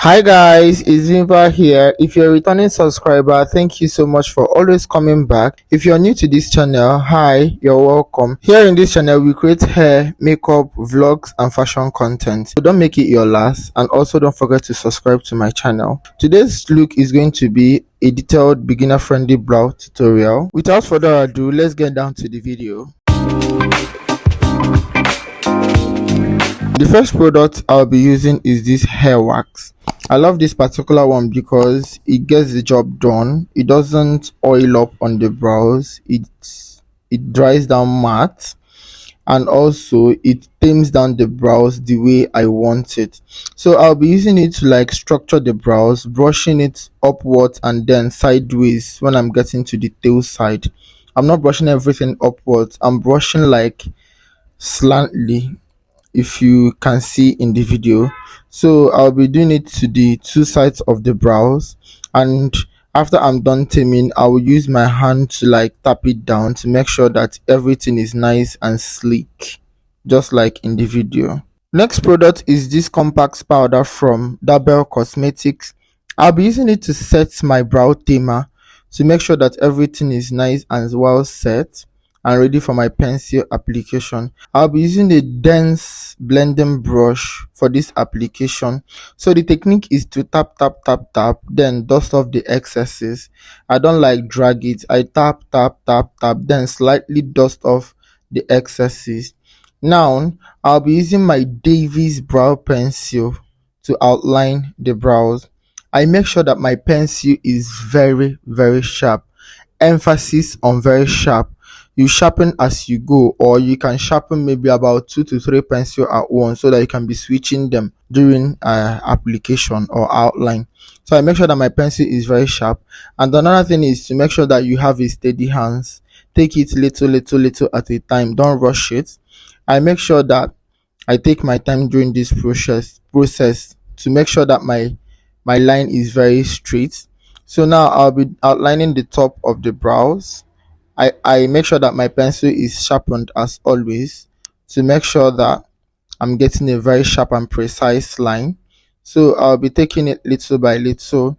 Hi guys, it's Zimba here. If you're a returning subscriber, thank you so much for always coming back. If you're new to this channel, hi, you're welcome. Here in this channel, we create hair, makeup, vlogs, and fashion content. So don't make it your last, and also don't forget to subscribe to my channel. Today's look is going to be a detailed beginner-friendly brow tutorial. Without further ado, let's get down to the video. The first product I'll be using is this hair wax. I love this particular one because it gets the job done. It doesn't oil up on the brows. It dries down matte, and also it tames down the brows the way I want it. So I'll be using it to like structure the brows, brushing it upwards and then sideways when I'm getting to the tail side. I'm not brushing everything upwards. I'm brushing like slantly, if you can see in the video. So I'll be doing it to the two sides of the brows, and after I'm done taming, I will use my hand to like tap it down to make sure that everything is nice and sleek, just like in the video. Next product is this compact powder from Eyebrow Cosmetics. I'll be using it to set my brow tamer to make sure that everything is nice and well set and ready for my pencil application. I'll be using a dense blending brush for this application. So the technique is to tap tap tap tap, then dust off the excesses. I don't like drag it. I tap tap tap tap, then slightly dust off the excesses. Now I'll be using my Davies brow pencil to outline the brows. I make sure that my pencil is very sharp. Emphasis on very sharp. You sharpen as you go, or you can sharpen maybe about 2 to 3 pencil at once so that you can be switching them during application or outline. So I make sure that my pencil is very sharp. And another thing is to make sure that you have a steady hands. Take it little at a time. Don't rush it. I make sure that I take my time during this process to make sure that my line is very straight. So now I'll be outlining the top of the brows. I make sure that my pencil is sharpened as always to make sure that I'm getting a very sharp and precise line. So I'll be taking it little by little,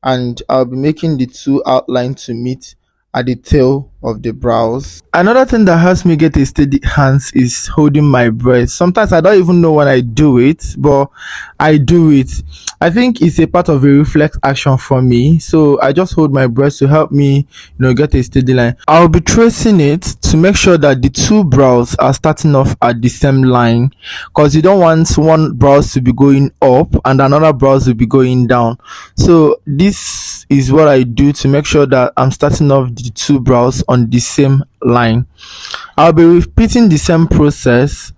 and I'll be making the two outlines to meet at the tail of the brows. Another thing that helps me get a steady hands is holding my breath. Sometimes I don't even know when I do it, but I do it. I think it's a part of a reflex action for me. So I just hold my breath to help me, get a steady line. I'll be tracing it to make sure that the two brows are starting off at the same line, because you don't want one brows to be going up and another brows to be going down. So this is what I do to make sure that I'm starting off the two brows on the same line. I'll be repeating the same process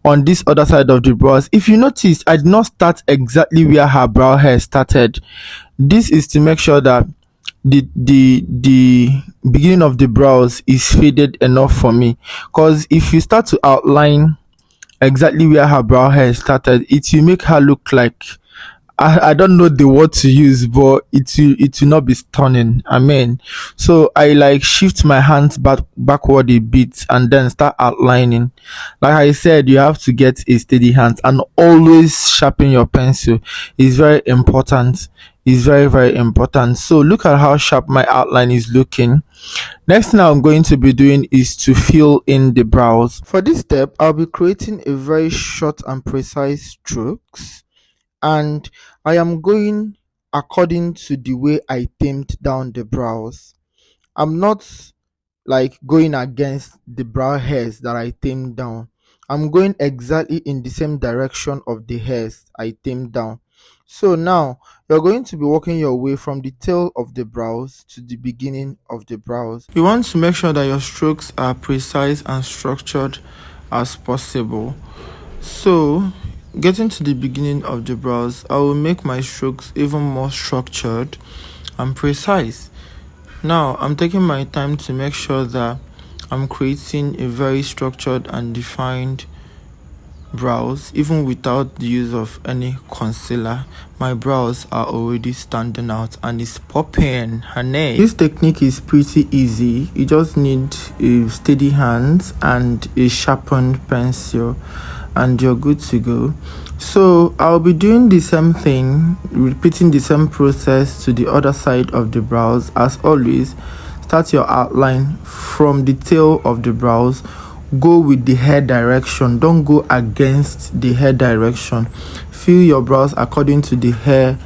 on this other side of the brows. If you notice, I did not start exactly where her brow hair started. This is to make sure that the beginning of the brows is faded enough for me, because if you start to outline exactly where her brow hair started, it will make her look like, I don't know the word to use, but it will not be stunning. So I like shift my hands backward a bit and then start outlining. Like I said, you have to get a steady hand and always sharpen your pencil. It's very important. It's very important. So look at how sharp my outline is looking. Next thing I'm going to be doing is to fill in the brows. For this step, I'll be creating a very short and precise strokes, and I am going according to the way I tamed down the brows. I'm not like going against the brow hairs that I tamed down. I'm going exactly in the same direction of the hairs I tamed down. So now you're going to be working your way from the tail of the brows to the beginning of the brows. You want to make sure that your strokes are precise and structured as possible. So getting to the beginning of the brows, I will make my strokes even more structured and precise. Now I'm taking my time to make sure that I'm creating a very structured and defined brows. Even without the use of any concealer, my brows are already standing out and it's popping, honey. This technique is pretty easy. You just need a steady hand and a sharpened pencil, and you're good to go. So I'll be doing the same thing, repeating the same process to the other side of the brows. As always, start your outline from the tail of the brows. Go with the hair direction, don't go against the hair direction. Fill your brows according to the hair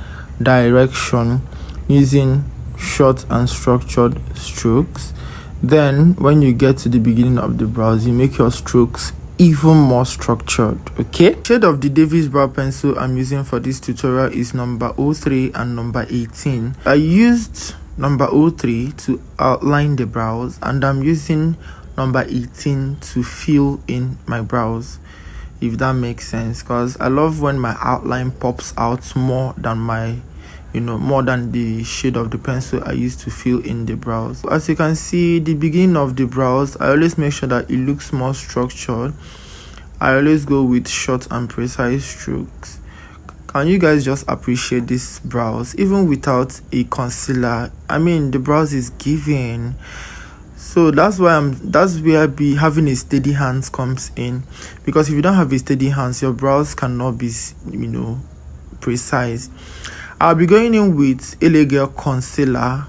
direction using short and structured strokes. Then when you get to the beginning of the brows, you make your strokes even more structured. Okay, shade of the Davis brow pencil I'm using for this tutorial is number 03 and number 18. I used number 03 to outline the brows, and I'm using number 18 to fill in my brows, if that makes sense, because I love when my outline pops out more than my more than the shade of the pencil I used to fill in the brows. As you can see, the beginning of the brows, I always make sure that it looks more structured. I always go with short and precise strokes. Can you guys just appreciate these brows even without a concealer? I mean, the brows is giving. So that's where having a steady hands comes in, because if you don't have a steady hands, your brows cannot be precise. I'll be going in with LA Girl concealer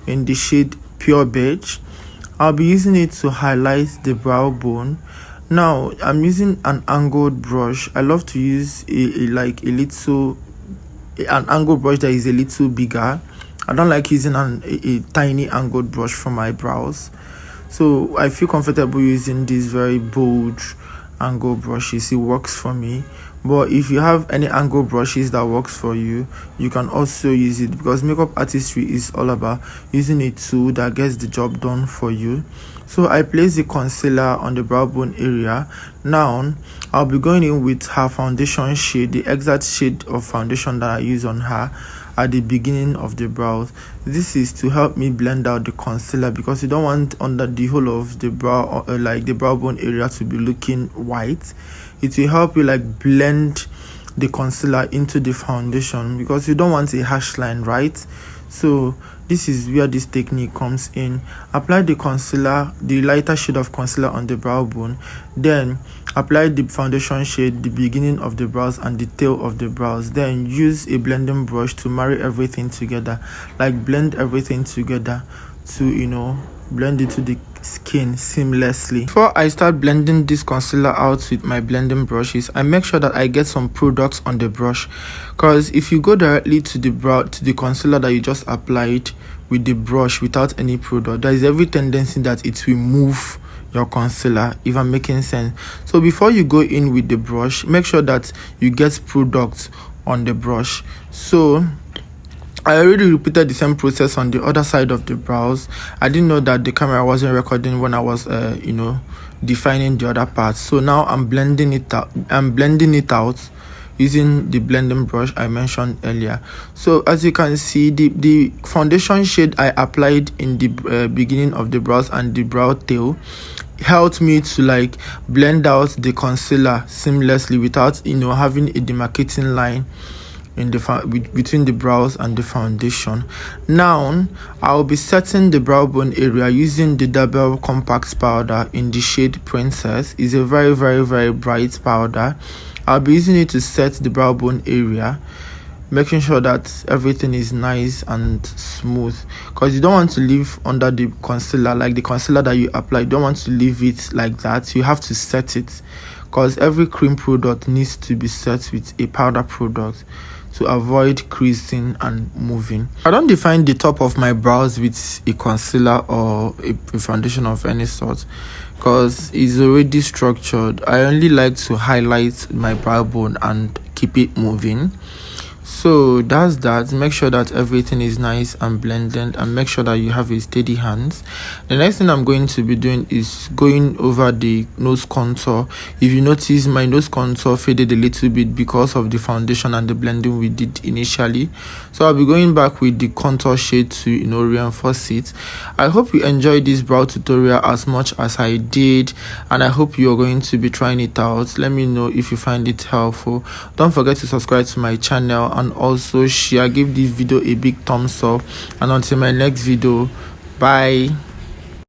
in the shade Pure Beige. I'll be using it to highlight the brow bone. Now I'm using an angled brush. I love to use an angled brush that is a little bigger. I don't like using a tiny angled brush for my brows, so I feel comfortable using these very bold angled brushes. It works for me. But if you have any angle brushes that works for you, you can also use it, because makeup artistry is all about using a tool that gets the job done for you. So I place the concealer on the brow bone area. Now I'll be going in with her foundation shade, the exact shade of foundation that I use on her at the beginning of the brows. This is to help me blend out the concealer, because you don't want under the whole of the brow, like the brow bone area, to be looking white. It will help you blend the concealer into the foundation, because you don't want a harsh line, right? So this is where this technique comes in. Apply the concealer, the lighter shade of concealer, on the brow bone, then apply the foundation shade, the beginning of the brows and the tail of the brows. Then use a blending brush to marry everything together, blend everything together to blend it to the skin seamlessly. Before I start blending this concealer out with my blending brushes, I make sure that I get some products on the brush, because if you go directly to the concealer that you just applied with the brush without any product, there is every tendency that it will move your concealer, if I'm making sense. So before you go in with the brush, make sure that you get products on the brush. So I already repeated the same process on the other side of the brows. I didn't know that the camera wasn't recording when I was defining the other parts. So now I'm blending it out. Using the blending brush I mentioned earlier. So as you can see, the foundation shade I applied in the beginning of the brows and the brow tail helped me to blend out the concealer seamlessly without having a demarcating line in the between the brows and the foundation. Now I'll be setting the brow bone area using the Double Compact powder in the shade Princess. It's a very, very, very bright powder. I'll be using it to set the brow bone area, making sure that everything is nice and smooth, because you don't want to leave under the concealer, the concealer that you apply. You don't want to leave it like that. You have to set it, because every cream product needs to be set with a powder product to avoid creasing and moving. I don't define the top of my brows with a concealer or a foundation of any sort, because it's already structured. I only like to highlight my brow bone and keep it moving. So that's that. Make sure that everything is nice and blended, and make sure that you have a steady hands. The next thing I'm going to be doing is going over the nose contour. If you notice, my nose contour faded a little bit because of the foundation and the blending we did initially. So I'll be going back with the contour shade to reinforce it. I hope you enjoyed this brow tutorial as much as I did, and I hope you're going to be trying it out. Let me know if you find it helpful. Don't forget to subscribe to my channel, and also share. Give this video a big thumbs up, and until my next video, bye.